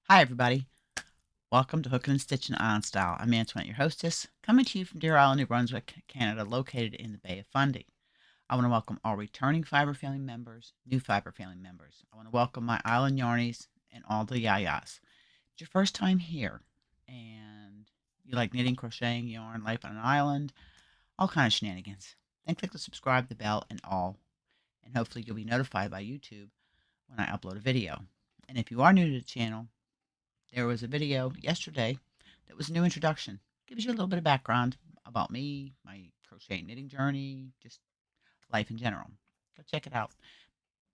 Hi, everybody. Welcome to Hookin' and Stitchin' Island Style. I'm Antoinette, your hostess, coming to you from Deer Island, New Brunswick, Canada, located in the Bay of Fundy. I want to welcome all returning Fiber Family members, new Fiber Family members. I want to welcome my island yarnies and all the yayas. It's your first time here, and you like knitting, crocheting, yarn, life on an island, all kind of shenanigans. Then click the subscribe, the bell, and all, and hopefully you'll be notified by YouTube when I upload a video. And if you are new to the channel, there was a video yesterday that was a new introduction. Gives you a little bit of background about me, my crochet and knitting journey, just life in general. Go check it out.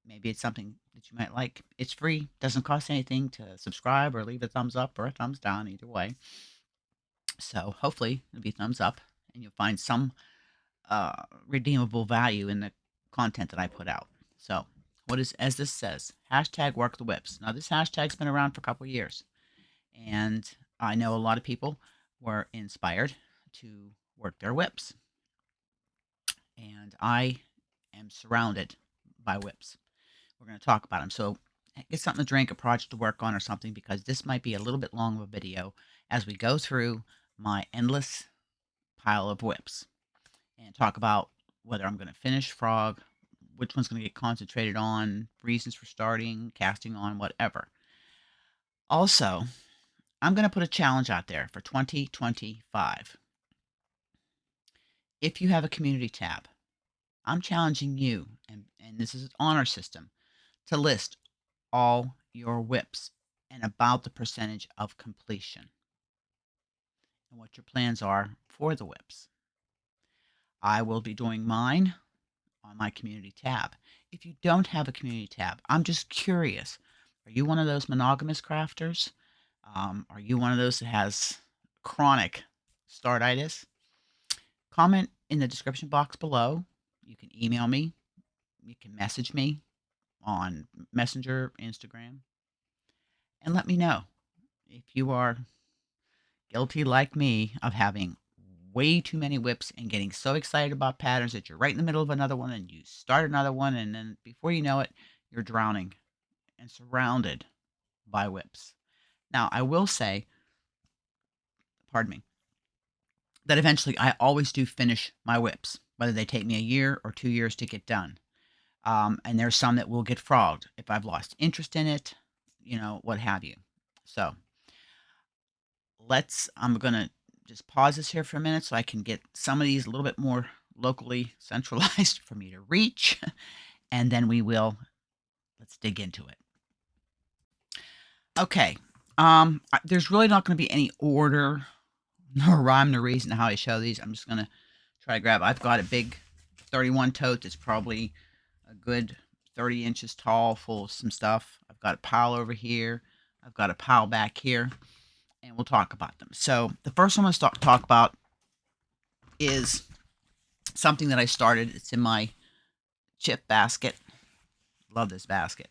Maybe it's something that you might like. It's free, doesn't cost anything to subscribe or leave a thumbs up or a thumbs down, either way. So hopefully it'll be thumbs up and you'll find some redeemable value in the content that I put out. So, what is, as this says, hashtag work the whips. Now, this hashtag's been around for a couple of years. And I know a lot of people were inspired to work their whips. And I am surrounded by whips. We're going to talk about them. So get something to drink, a project to work on, or something, because this might be a little bit long of a video as we go through my endless pile of whips and talk about whether I'm going to finish frog, which one's going to get concentrated on, reasons for starting, casting on, whatever. Also, I'm going to put a challenge out there for 2025. If you have a community tab, I'm challenging you, and this is an honor system, to list all your whips and about the percentage of completion and what your plans are for the whips. I will be doing mine on my community tab. If you don't have a community tab, I'm just curious. Are you one of those monogamous crafters? Are you one of those that has chronic startitis? Comment in the description box below. You can email me. You can message me on Messenger, Instagram, and let me know if you are guilty like me of having way too many whips and getting so excited about patterns that you're right in the middle of another one and you start another one, and then before you know it, you're drowning and surrounded by whips. Now, I will say, pardon me, that eventually I always do finish my whips, whether they take me a year or 2 years to get done. And there's some that will get frogged if I've lost interest in it, what have you. So I'm going to just pause this here for a minute so I can get some of these a little bit more locally centralized for me to reach. And then let's dig into it. Okay. There's really not going to be any order nor rhyme nor reason to how I show these. I'm just going to try to grab. I've got a big 31 tote that's probably a good 30 inches tall, full of some stuff. I've got a pile over here. I've got a pile back here, and we'll talk about them. So the first one I'm going to talk about is something that I started. It's in my chip basket. Love this basket.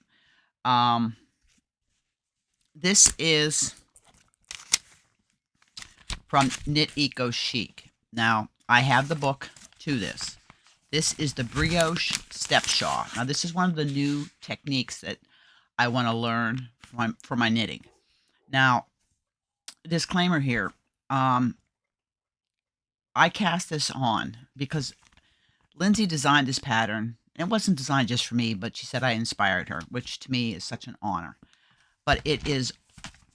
This is from Knit Eco Chic. Now, I have the book to this. This is the brioche step shawl. Now, this is one of the new techniques that I want to learn for my knitting. Now, disclaimer here. I cast this on because Lindsay designed this pattern. It wasn't designed just for me, but she said I inspired her, which to me is such an honor. But it is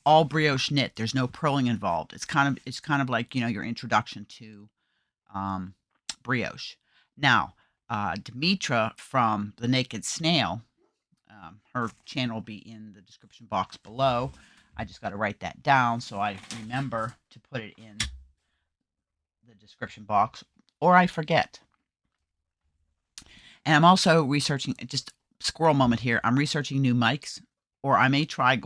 all brioche knit. There's no purling involved. It's kind of like, your introduction to brioche. Now, Demetra from The Naked Snail, her channel will be in the description box below. I just got to write that down so I remember to put it in the description box, or I forget. And I'm also researching, just squirrel moment here, I'm researching new mics, or I may try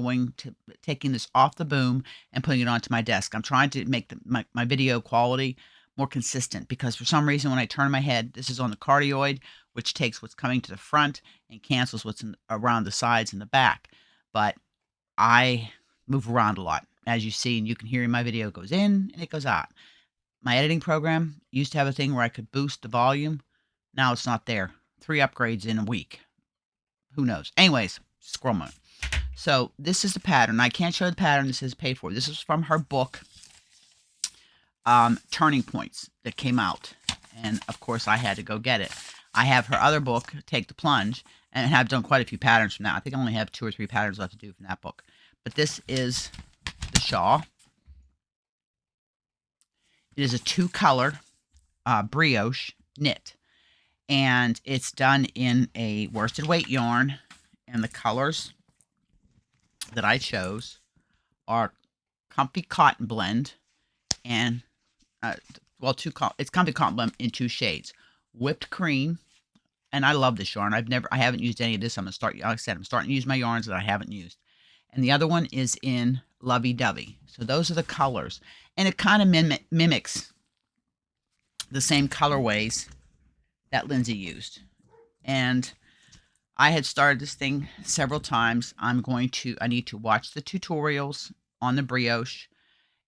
taking this off the boom and putting it onto my desk. I'm trying to make my video quality more consistent, because for some reason when I turn my head, this is on the cardioid, which takes what's coming to the front and cancels what's around the sides and the back. But I move around a lot, as you see, and you can hear my video goes in and it goes out. My editing program used to have a thing where I could boost the volume. Now it's not there. 3 upgrades in a week. Who knows? Anyways, squirrel moment. So this is the pattern. I can't show the pattern. This is paid for. This is from her book, Turning Points, that came out. And, of course, I had to go get it. I have her other book, Take the Plunge, and have done quite a few patterns from that. I think I only have 2 or 3 patterns left to do from that book. But this is the shawl. It is a 2-color brioche knit. And it's done in a worsted weight yarn. And the colors that I chose are Comfy Cotton Blend and it's Comfy Cotton Blend in 2 shades. Whipped Cream, and I love this yarn. I haven't used any of this. I'm gonna start. Like I said, I'm starting to use my yarns that I haven't used. And the other one is in Lovey Dovey. So those are the colors, and it kind of mimics the same colorways that Lindsay used. And I had started this thing several times. I need to watch the tutorials on the brioche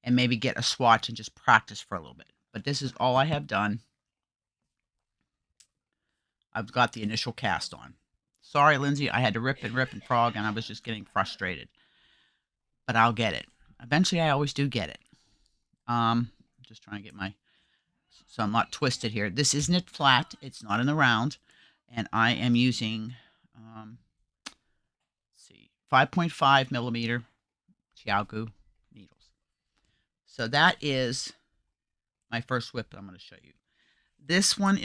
and maybe get a swatch and just practice for a little bit. But this is all I have done. I've got the initial cast on. Sorry, Lindsay, I had to rip and frog, and I was just getting frustrated. But I'll get it. Eventually, I always do get it. Just trying to get so I'm not twisted here. This is knit flat. It's not in the round. And I am using, let's see, 5.5 millimeter Chiaogu needles. So that is my first whip that I'm going to show you. This one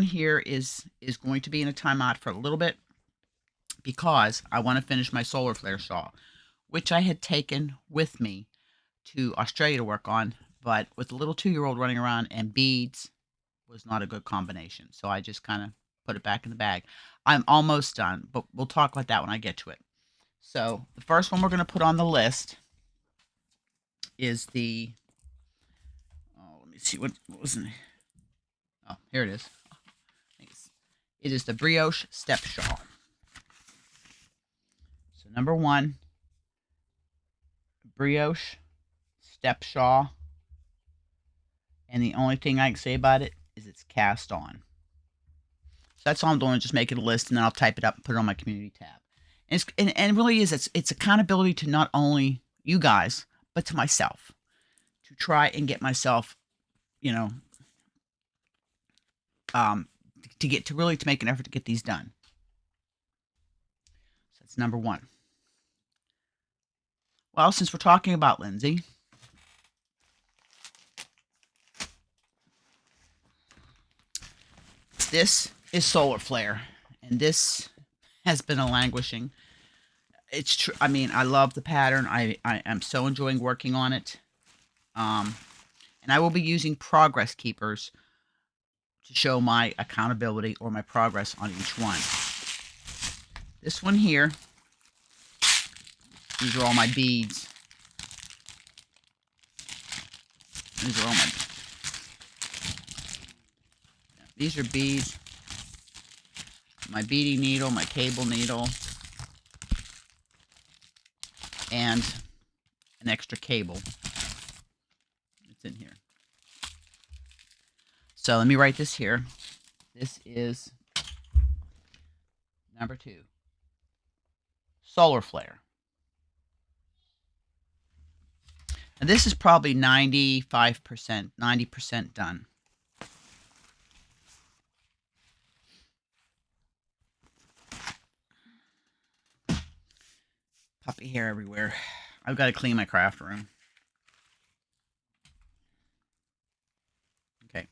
here is going to be in a timeout for a little bit because I want to finish my solar flare shawl, which I had taken with me to Australia to work on, but with a little 2-year-old running around and beads was not a good combination. So I just kind of put it back in the bag. I'm almost done, but we'll talk about that when I get to it. So the first one we're going to put on the list is the, let me see, what was it? Oh, here it is. It is the brioche step shawl. So number 1, brioche step shawl. And the only thing I can say about it is it's cast on. So that's all I'm doing, just making a list, and then I'll type it up and put it on my community tab. And it really is, it's accountability to not only you guys, but to myself. To try and get myself, to make an effort to get these done. So that's number 1. Well, since we're talking about Lindsay, this is Solar Flare, and this has been a languishing. It's true. I mean, I love the pattern. I am so enjoying working on it. And I will be using progress keepers to show my accountability or my progress on each one. This one here, these are all my beads. These are beads. My beading needle, my cable needle, and an extra cable. It's in here. So let me write this here. This is number 2. Solar Flare. And this is probably 95%, 90% done. Puppy hair everywhere. I've got to clean my craft room. Okay.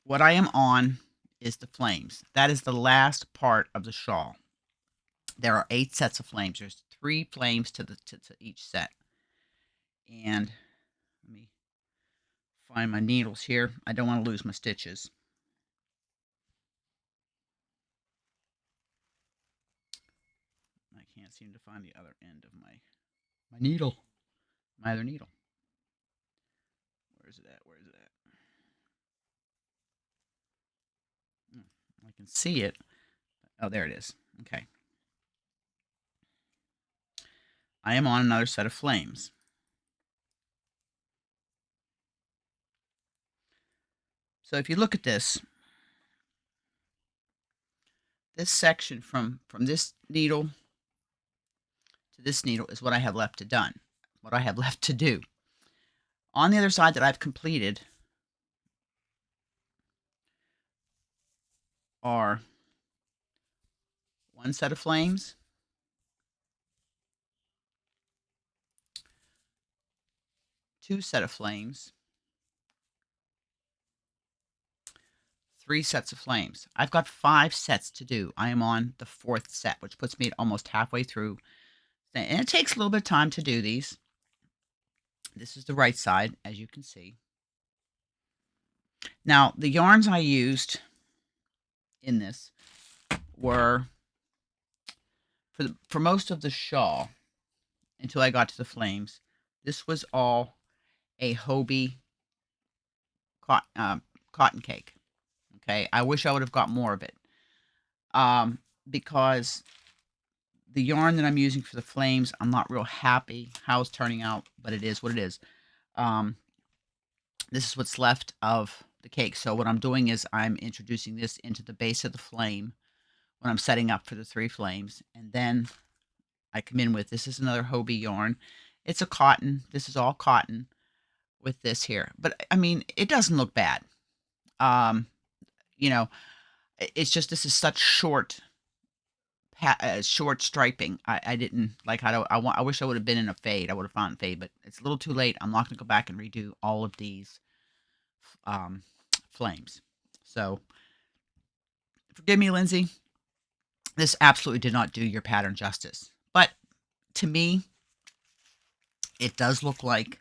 What I am on is the flames. That is the last part of the shawl. There are 8 sets of flames. There's 3 flames to each set. And let me find my needles here. I don't want to lose my stitches. I can't seem to find the other end of my needle. My other needle. Where is it at? Where is it at? I can see it. Oh, there it is. Okay. I am on another set of flames. So if you look at this section from this needle to this needle is what I have left to done, what I have left to do. On the other side that I've completed are one set of flames, two set of flames, three sets of flames. I've got 5 sets to do. I am on the 4th set, which puts me at almost halfway through. And it takes a little bit of time to do these. This is the right side, as you can see. Now, the yarns I used in this were, for most of the shawl, until I got to the flames, this was all a Hobie cotton cake. Okay, I wish I would have got more of it, because the yarn that I'm using for the flames, I'm not real happy how it's turning out, but it is what it is. This is what's left of the cake. So what I'm doing is I'm introducing this into the base of the flame when I'm setting up for the 3 flames, and then I come in with, this is another Hobie yarn. It's a cotton. This is all cotton with this here. But, I mean, it doesn't look bad. You know, it's just this is such short striping. I didn't like how I wish I would have been in a fade. I would have found fade, but it's a little too late. I'm not going to go back and redo all of these flames. So, forgive me, Lindsay. This absolutely did not do your pattern justice. But to me, it does look like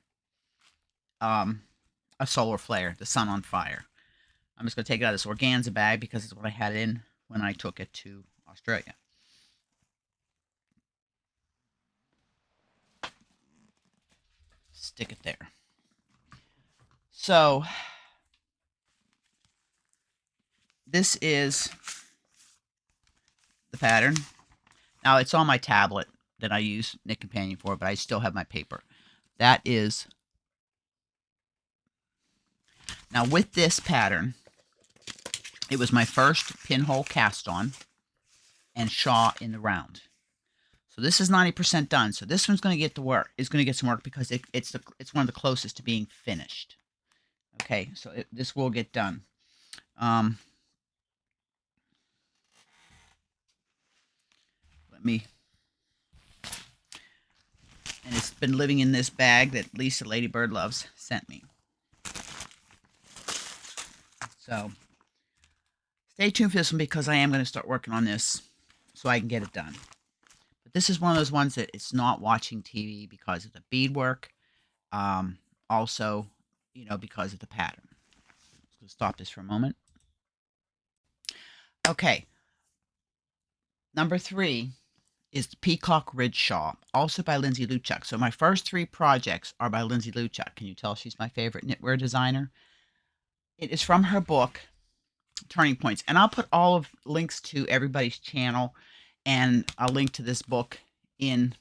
a solar flare, the sun on fire. I'm just going to take it out of this organza bag because it's what I had in when I took it to Australia. Stick it there. So, this is the pattern. Now, it's on my tablet that I use Knit Companion for, but I still have my paper. That is... Now, with this pattern, it was my first pinhole cast on and shaw in the round. So this is 90% done. So this one's going to get to work. It's going to get some work because it's one of the closest to being finished. Okay, so this will get done. Let me... And it's been living in this bag that Lisa Ladybird Loves sent me. So stay tuned for this one because I am going to start working on this so I can get it done. But this is one of those ones that it's not watching TV because of the beadwork. Also, you know, because of the pattern. Let's stop this for a moment. Okay. Number 3 is the Peacock Ridge Shawl, also by Lindsay Luchuk. So my first 3 projects are by Lindsay Luchuk. Can you tell she's my favorite knitwear designer? It is from her book, Turning Points. And I'll put all of links to everybody's channel and a link to this book in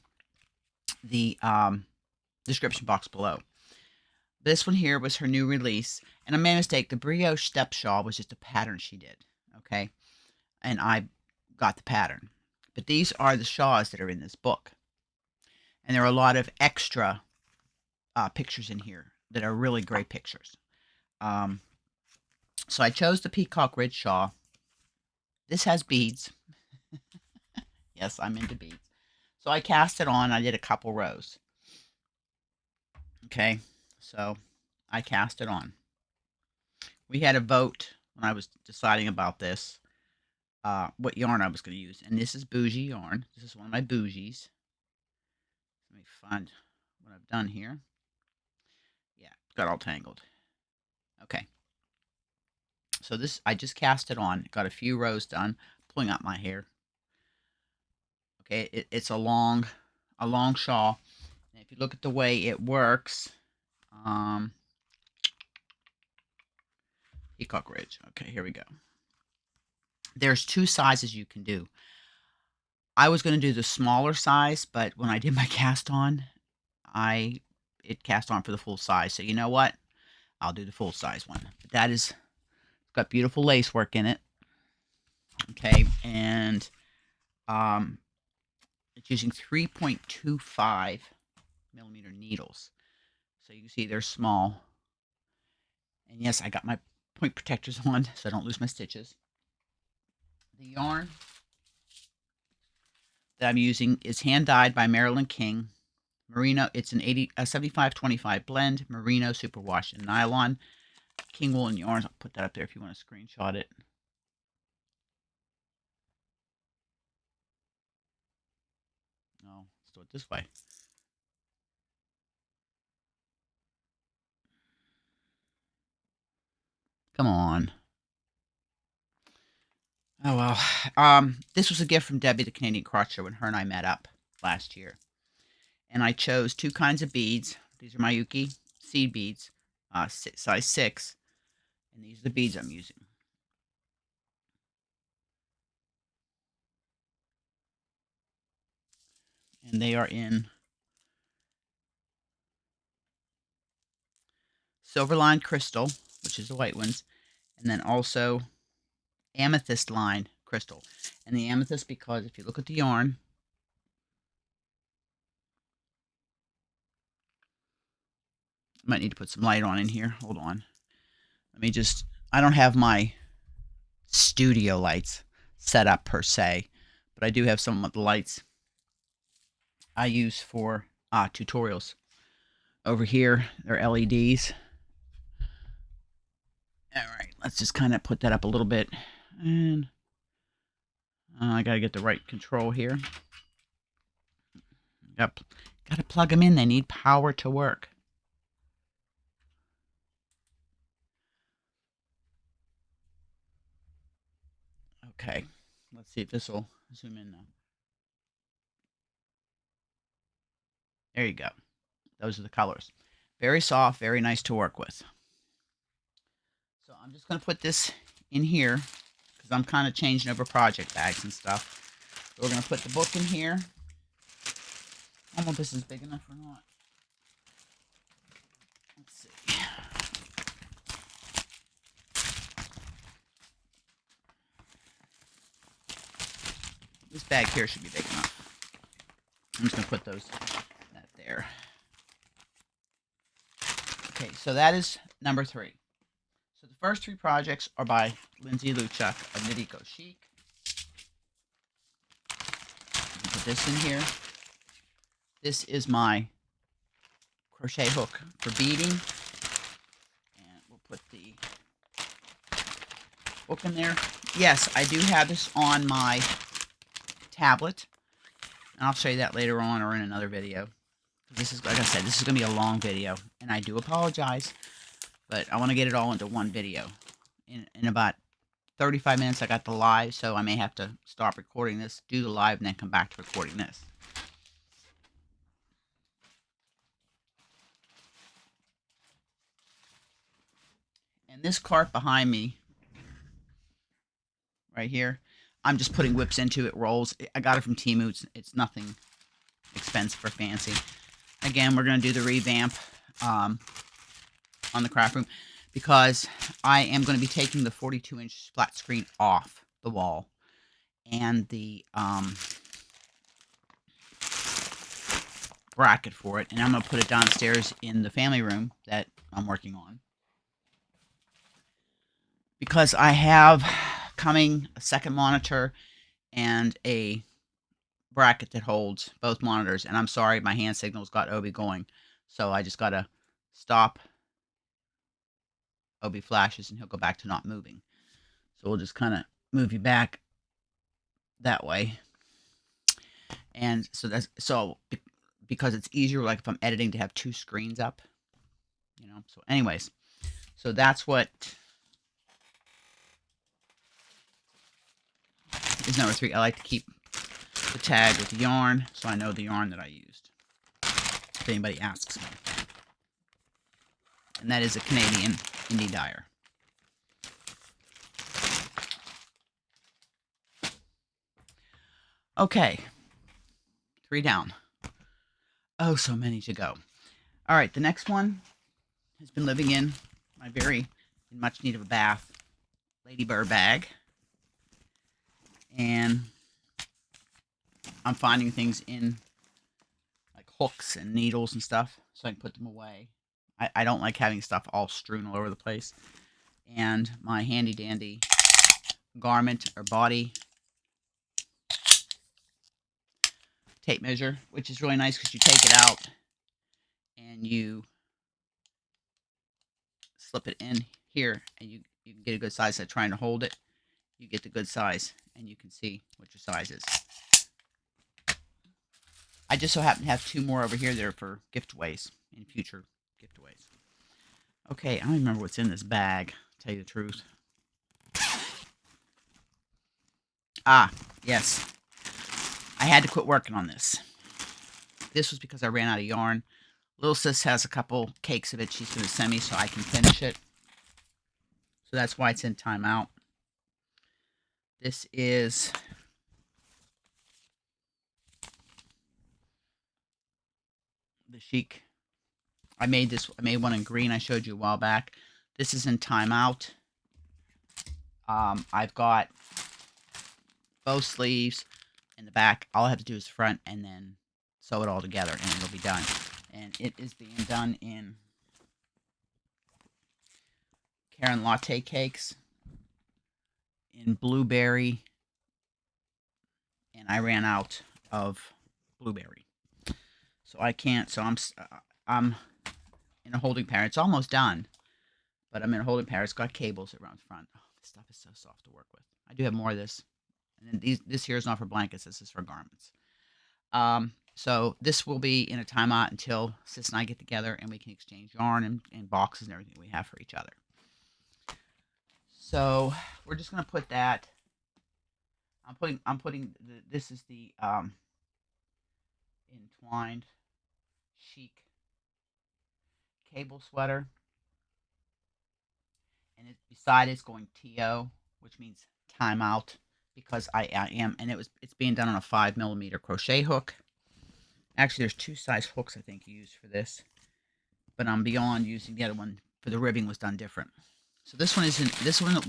the description box below. This one here was her new release. And I made a mistake. The Brioche Step Shawl was just a pattern she did. Okay? And I got the pattern. But these are the shawls that are in this book. And there are a lot of extra pictures in here that are really great pictures. So I chose the Peacock Ridge Shawl. This has beads. Yes, I'm into beads. So I cast it on. I did a couple rows. Okay, so I cast it on. We had a vote when I was deciding about this, what yarn I was going to use. And this is bougie yarn. This is one of my bougies. Let me find what I've done here. Yeah, it got all tangled. Okay. So this, I just cast it on. Got a few rows done. Pulling out my hair. Okay, it's a long shawl. And if you look at the way it works, Peacock Ridge. Okay, here we go. There's 2 sizes you can do. I was going to do the smaller size, but when I did my cast on, it cast on for the full size. So you know what? I'll do the full size one. But that is, it's got beautiful lace work in it. Okay, and It's using 3.25 millimeter needles. So you can see they're small. And yes, I got my point protectors on so I don't lose my stitches. The yarn that I'm using is hand dyed by Marilyn King. Merino, it's an 75-25 blend, merino, superwash, and nylon. King woolen yarns. I'll put that up there if you want to screenshot it. No, let's do it this way. Come on. Oh well. This was a gift from Debbie, the Canadian crocheter, when her and I met up last year. And I chose two kinds of beads. These are Mayuki seed beads, size 6. And these are the beads I'm using. And they are in silver line crystal, which is the white ones, and then also amethyst line crystal. And the amethyst, because if you look at the yarn, I might need to put some light on in here. Hold on. Let me just, I don't have my studio lights set up per se, but I do have some of the lights I use for tutorials. Over here, they're LEDs. All right, let's just kind of put that up a little bit. And I got to get the right control here. Got to plug them in. They need power to work. Okay, let's see if this will zoom in now. There you go. Those are the colors. Very soft, very nice to work with. So I'm just going to put this in here because I'm kind of changing over project bags and stuff. So we're going to put the book in here. I don't know if this is big enough or not. Let's see. This bag here should be big enough. I'm just going to put that there. Okay, so that is number 3. So the first 3 projects are by Lindsay Luchuk of Eco Chic. Put this in here. This is my crochet hook for beading. And we'll put the hook in there. Yes, I do have this on my tablet. And I'll show you that later on or in another video. This is, like I said, this is going to be a long video. And I do apologize. But I want to get it all into one video. In about 35 minutes, I got the live. So I may have to stop recording this, do the live, and then come back to recording this. And this cart behind me, right here, I'm just putting whips into it, rolls. I got it from Temu. It's nothing expensive or fancy. Again, we're going to do the revamp on the craft room because I am going to be taking the 42-inch flat screen off the wall and the bracket for it, and I'm going to put it downstairs in the family room that I'm working on. Because I have coming a second monitor and a bracket that holds both monitors. And I'm sorry, my hand signals got Obi going. So I just got to stop. Obi flashes and he'll go back to not moving. So we'll just kind of move you back that way. And so because it's easier, like if I'm editing, to have 2 screens up. So anyways, so that's what is number 3. I like to keep the tag with the yarn so I know the yarn that I used, if anybody asks me. And that is a Canadian indie dyer. Okay, 3 down. Oh, so many to go. All right, the next one has been living in my very in much need of a bath Ladybird bag. And I'm finding things in like hooks and needles and stuff so I can put them away. I don't like having stuff all strewn all over the place. And my handy dandy garment or body tape measure, which is really nice because you take it out and you slip it in here, and you can get a good size. So trying to hold it, you get the good size, and you can see what your size is. I just so happen to have 2 more over here that are for giveaways in future giveaways. Okay, I don't remember what's in this bag, to tell you the truth. Ah, yes. I had to quit working on this. This was because I ran out of yarn. Little sis has a couple cakes of it she's going to send me so I can finish it. So that's why it's in timeout. This is the Chic. I made one in green I showed you a while back. This is in timeout. I've got both sleeves in the back. All I have to do is front and then sew it all together and it'll be done. And it is being done in Karen latte cakes, in blueberry, and I ran out of blueberry, so I can't. So I'm in a holding pattern. It's almost done, but I'm in a holding pattern. It's got cables around the front. Oh, this stuff is so soft to work with. I do have more of this, and then this here is not for blankets. This is for garments. So this will be in a timeout until Sis and I get together and we can exchange yarn and boxes and everything we have for each other. So we're just gonna put that. I'm putting this is the entwined chic cable sweater, and beside it's going TO, which means timeout, because I am, and it's being done on a 5mm crochet hook. Actually, there's 2 size hooks I think used for this, but I'm beyond using the other one for the ribbing was done different. So this one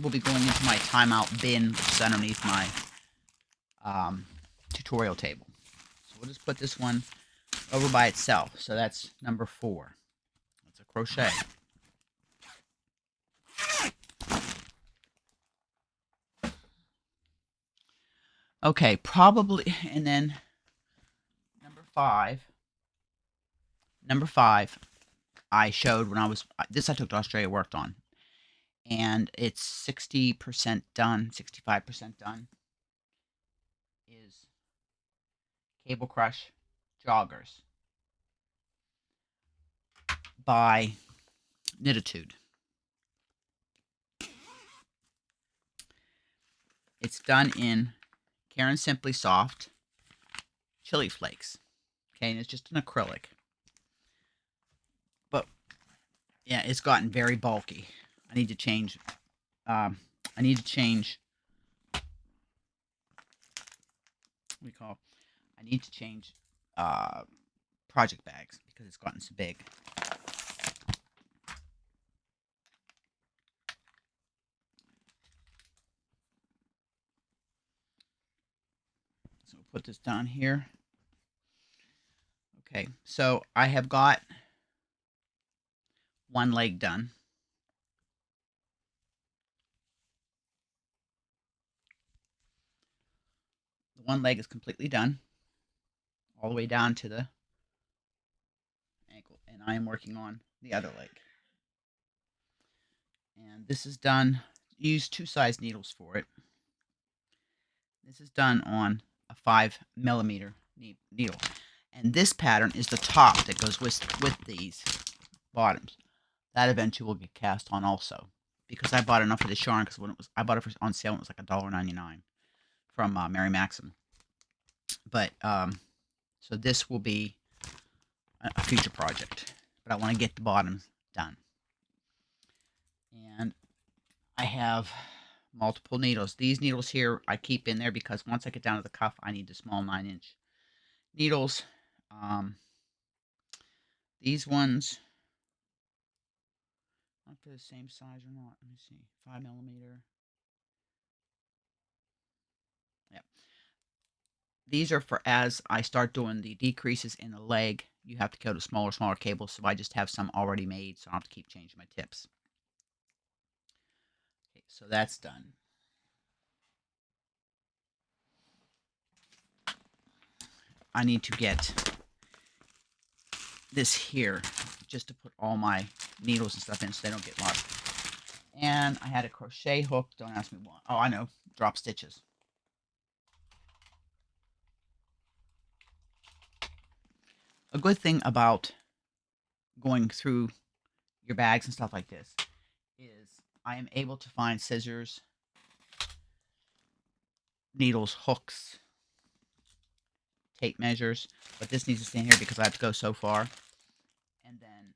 will be going into my timeout bin, which is underneath my tutorial table. So we'll just put this one over by itself. So that's number 4. It's a crochet. Okay, probably, and then number 5. Number 5, I showed when I took to Australia, worked on, and it's 60% done, 65% done. Is Cable Crush Joggers by Knititude. It's done in Karen Simply Soft Chili Flakes. Okay, and it's just an acrylic. But yeah, it's gotten very bulky. I need to change. I need to change. I need to change project bags because it's gotten so big. So we'll put this down here. Okay, so I have got one leg done. The one leg is completely done, all the way down to the ankle, and I am working on the other leg. And this is done. Use 2 size needles for it. This is done on a 5mm needle, and this pattern is the top that goes with these bottoms. That eventually will get cast on also, because I bought enough of this yarn because I bought it on sale, and it was like $1.99 from Mary Maxim. But so this will be a future project, but I want to get the bottoms done. And I have multiple needles. These needles here I keep in there because once I get down to the cuff, I need the small 9-inch needles. These ones, I don't know if they're the same size or not. Let me see. 5mm. Yep. These are for as I start doing the decreases in the leg, you have to go to smaller cables, so I just have some already made, so I don't have to keep changing my tips. Okay, so that's done. I need to get this here just to put all my needles and stuff in so they don't get lost. And I had a crochet hook. Don't ask me why. Oh, I know. Drop stitches. A good thing about going through your bags and stuff like this is I am able to find scissors, needles, hooks, tape measures, but this needs to stay in here because I have to go so far. And then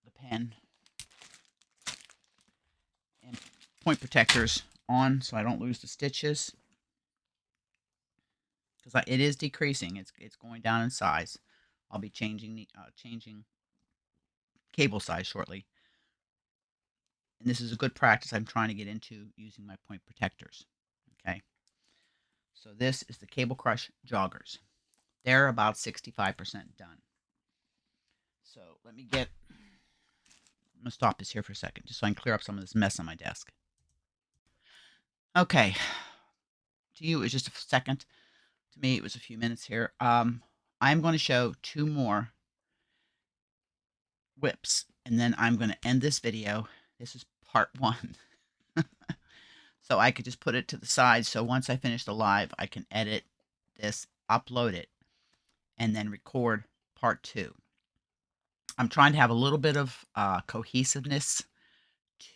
the pen and point protectors on so I don't lose the stitches because it is decreasing. It's going down in size. I'll be changing cable size shortly. And this is a good practice I'm trying to get into using my point protectors. Okay. So this is the Cable Crush joggers. They're about 65% done. So let me get, I'm going to stop this here for a second just so I can clear up some of this mess on my desk. Okay. To you, it was just a second. To me, it was a few minutes here. I'm going to show 2 more whips, and then I'm going to end this video. This is part 1. So I could just put it to the side. So once I finish the live, I can edit this, upload it, and then record part 2. I'm trying to have a little bit of cohesiveness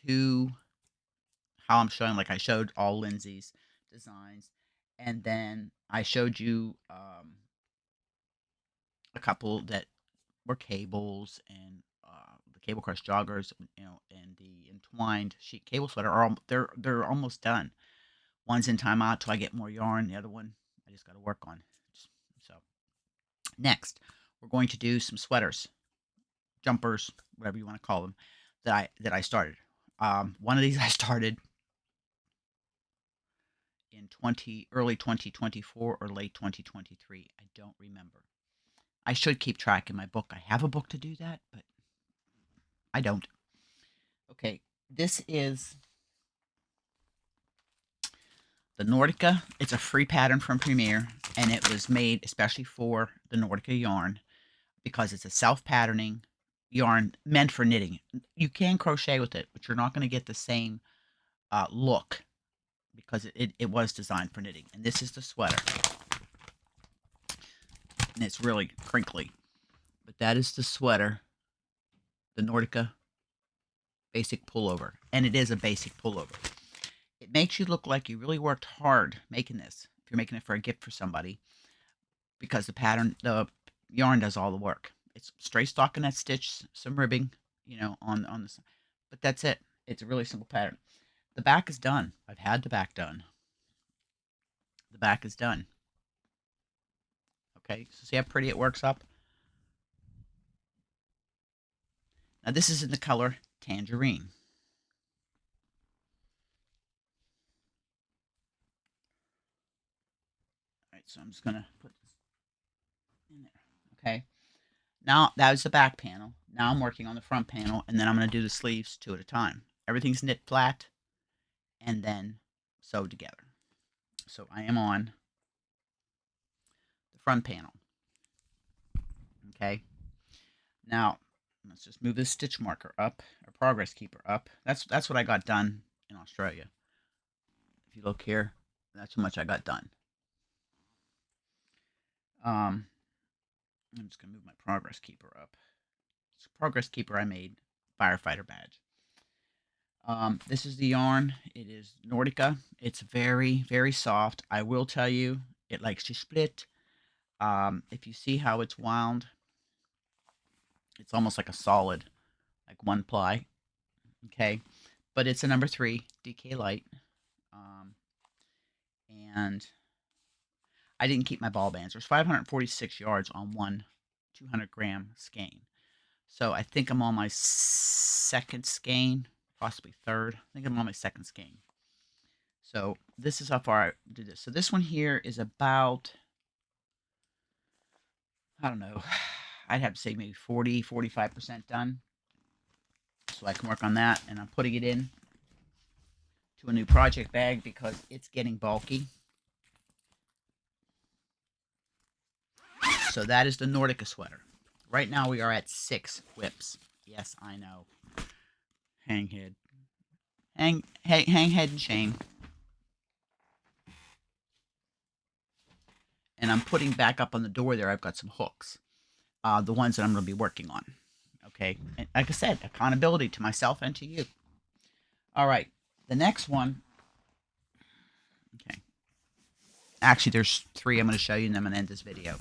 to how I'm showing. Like I showed all Lindsay's designs, and then I showed you a couple that were cables and the Cable Crush joggers, and the entwined sheet cable sweater are they're almost done. One's in timeout till I get more yarn. The other one I just got to work on. So next, we're going to do some sweaters, jumpers, whatever you want to call them, that I started. One of these I started in early 2024 or late 2023. I don't remember. I should keep track in my book. I have a book to do that, but I don't. Okay, this is the Nordica. It's a free pattern from Premier, and it was made especially for the Nordica yarn because it's a self-patterning yarn meant for knitting. You can crochet with it, but you're not going to get the same look because it was designed for knitting. And this is the sweater. And it's really crinkly. But that is the sweater, the Nordica basic pullover. And it is a basic pullover. It makes you look like you really worked hard making this, if you're making it for a gift for somebody, because the yarn does all the work. It's straight stockinette stitch, some ribbing, on this, but that's it. It's a really simple pattern. The back is done. I've had the back done. The back is done. Okay, so see how pretty it works up? Now this is in the color Tangerine. All right, so I'm just gonna put this in there. Okay, now that was the back panel. Now I'm working on the front panel, and then I'm gonna do the sleeves 2 at a time. Everything's knit flat and then sewed together. So I am on the front panel. Okay, now let's just move this stitch marker up, or progress keeper up. That's what I got done in Australia. If you look here, that's how much I got done. I'm just gonna move my progress keeper up. It's a progress keeper I made, firefighter badge. This is the yarn. It is Nordica. It's very, very soft. I will tell you, it likes to split. If you see how it's wound, it's almost like a solid, like 1 ply. Okay, but it's a number 3 DK light. And I didn't keep my ball bands. There's 546 yards on one 200-gram skein. So I think I'm on my second skein, possibly third. I think I'm on my second skein. So this is how far I did this. So this one here is about, I don't know, I'd have to say maybe 45% done. So I can work on that, and I'm putting it in to a new project bag because it's getting bulky. So that is the Nordica sweater. Right now we are at 6 whips. Yes, I know. Hang head. Hang head and chain. And I'm putting back up on the door there, I've got some hooks. The ones that I'm going to be working on. Okay. And like I said, accountability to myself and to you. All right. The next one. Okay. Actually, there's 3 I'm going to show you, and then I'm going to end this video.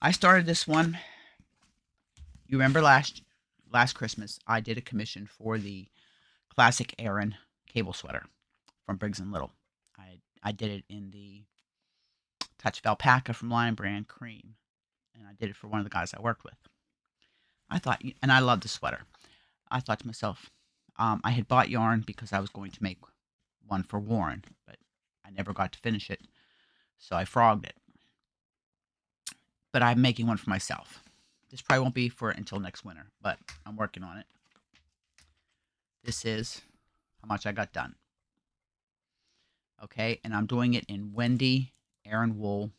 I started this one. You remember last Christmas, I did a commission for the classic Aran cable sweater from Briggs & Little. I did it in the touch of alpaca from Lion Brand cream, and I did it for one of the guys I worked with. I thought, and I love the sweater. I thought to myself, I had bought yarn because I was going to make one for Warren, but I never got to finish it, so I frogged it. But I'm making one for myself. This probably won't be for until next winter, but I'm working on it. This is how much I got done. Okay, and I'm doing it in Wendy Aran wool.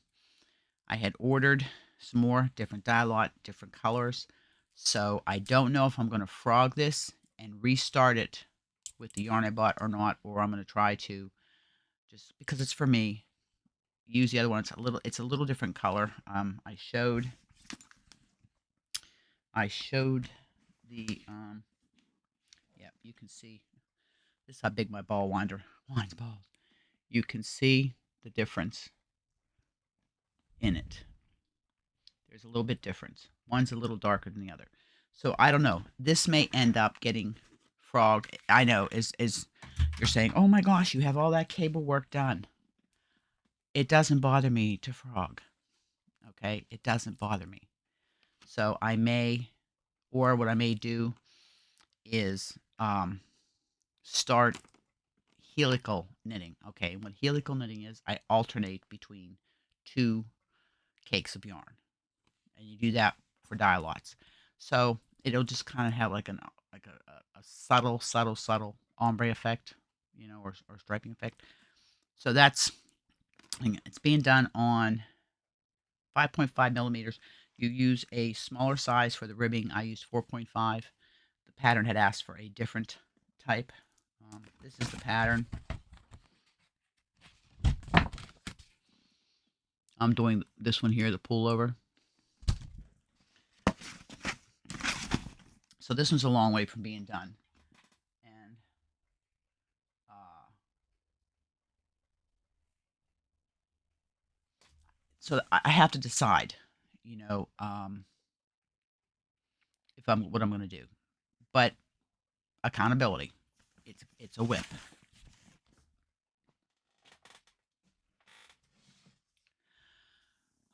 I had ordered some more different dye lot, different colors. So I don't know if I'm going to frog this and restart it with the yarn I bought or not, or I'm going to try to, just because it's for me, use the other one. It's a little different color. I showed the yeah, you can see this is how big my ball winds balls. You can see the difference in it. There's a little bit difference. One's a little darker than the other. So I don't know. This may end up getting frogged. I know, is you're saying, oh my gosh, you have all that cable work done. It doesn't bother me to frog. Okay? It doesn't bother me. So I may, or what I may do is start helical knitting. Okay, what helical knitting is, I alternate between 2 cakes of yarn. And you do that for dye lots. So it'll just kind of have like a subtle ombre effect, or striping effect. So that's, it's being done on 5.5 millimeters. You use a smaller size for the ribbing. I used 4.5. The pattern had asked for a different type. This is the pattern. I'm doing this one here, the pullover. So this one's a long way from being done. And so I have to decide, if what I'm going to do. But accountability, it's a whip.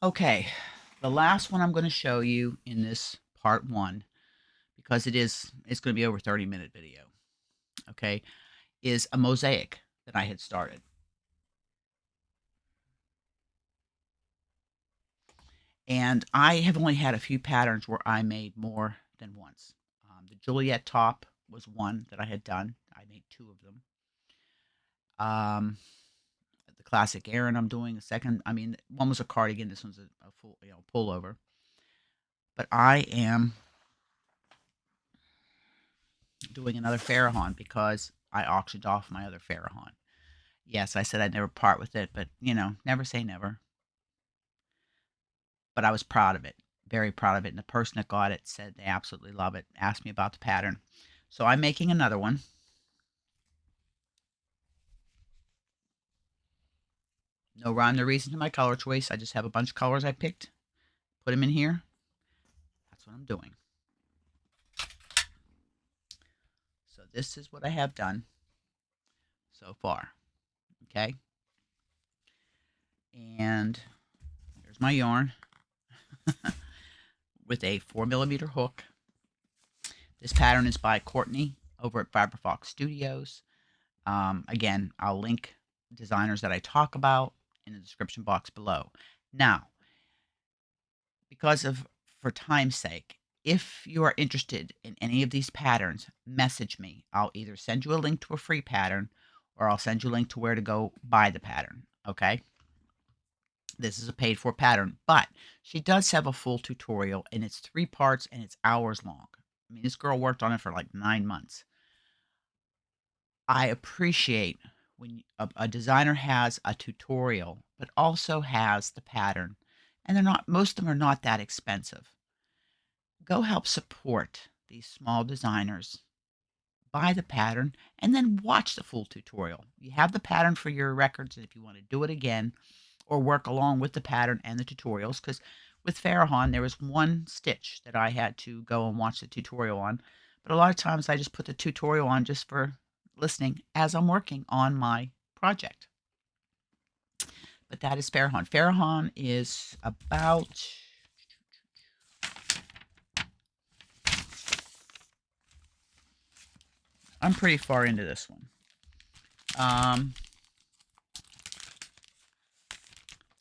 Okay, the last one I'm going to show you in this part 1, because it's going to be over 30-minute video, okay, is a mosaic that I had started. And I have only had a few patterns where I made more than once. The Juliet top was one that I had done. I made 2 of them. The classic Aran I'm doing. The second, one was a cardigan. This one's a full, pullover. But I am doing another Fairhaven because I auctioned off my other Fairhaven. Yes, I said I'd never part with it, but, never say never. But I was proud of it, very proud of it. And the person that got it said they absolutely love it, asked me about the pattern. So I'm making another one. No rhyme, no reason to my color choice. I just have a bunch of colors I picked, put them in here. That's what I'm doing. So this is what I have done so far. Okay. And there's my yarn with a 4mm hook. This pattern is by Courtney over at Fiberfox Studios. Again, I'll link designers that I talk about in the description box below. Now, because of for time's sake, if you are interested in any of these patterns, message me. I'll either send you a link to a free pattern or I'll send you a link to where to go buy the pattern. Okay. This is a paid for pattern, but she does have a full tutorial and it's 3 parts and it's hours long. I mean, this girl worked on it for like 9 months. I appreciate when a designer has a tutorial, but also has the pattern. And they're not, most of them are not that expensive. Go help support these small designers. Buy the pattern and then watch the full tutorial. You have the pattern for your records, and if you want to do it again or work along with the pattern and the tutorials, because with Fairhaven, there was one stitch that I had to go and watch the tutorial on. But a lot of times I just put the tutorial on just for listening as I'm working on my project. But that is Fairhaven. Fairhaven is about, I'm pretty far into this one.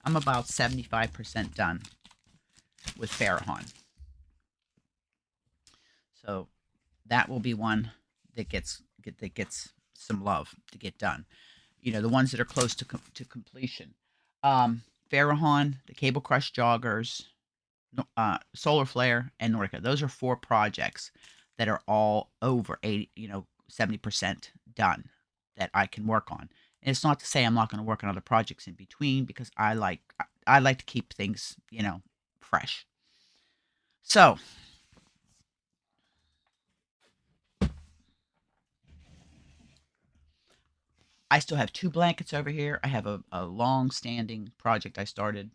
I'm about 75% done with Fairhaven. So that will be one that gets some love to get done. You know, the ones that are close to completion. Fairhaven, the Cable Crush Joggers, Solar Flare, and Nordica. Those are 4 projects that are all over 80, 70% done that I can work on. And it's not to say I'm not going to work on other projects in between because I like to keep things, fresh. So, I still have 2 blankets over here. I have a long-standing project I started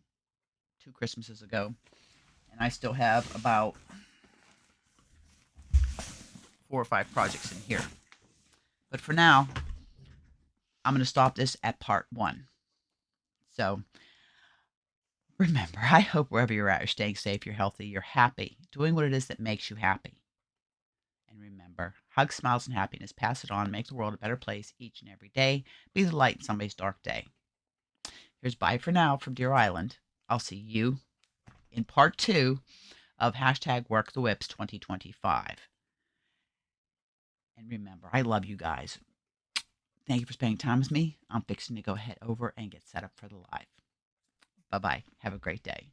2 Christmases ago, and I still have about 4 or 5 projects in here. But for now, I'm going to stop this at part 1. So, remember, I hope wherever you're at, you're staying safe, you're healthy, you're happy, doing what it is that makes you happy. And remember, hug, smiles, and happiness. Pass it on. Make the world a better place each and every day. Be the light in somebody's dark day. Here's bye for now from Deer Island. I'll see you in part 2 of hashtag Work the Whips 2025. And remember, I love you guys. Thank you for spending time with me. I'm fixing to go head over and get set up for the live. Bye bye. Have a great day.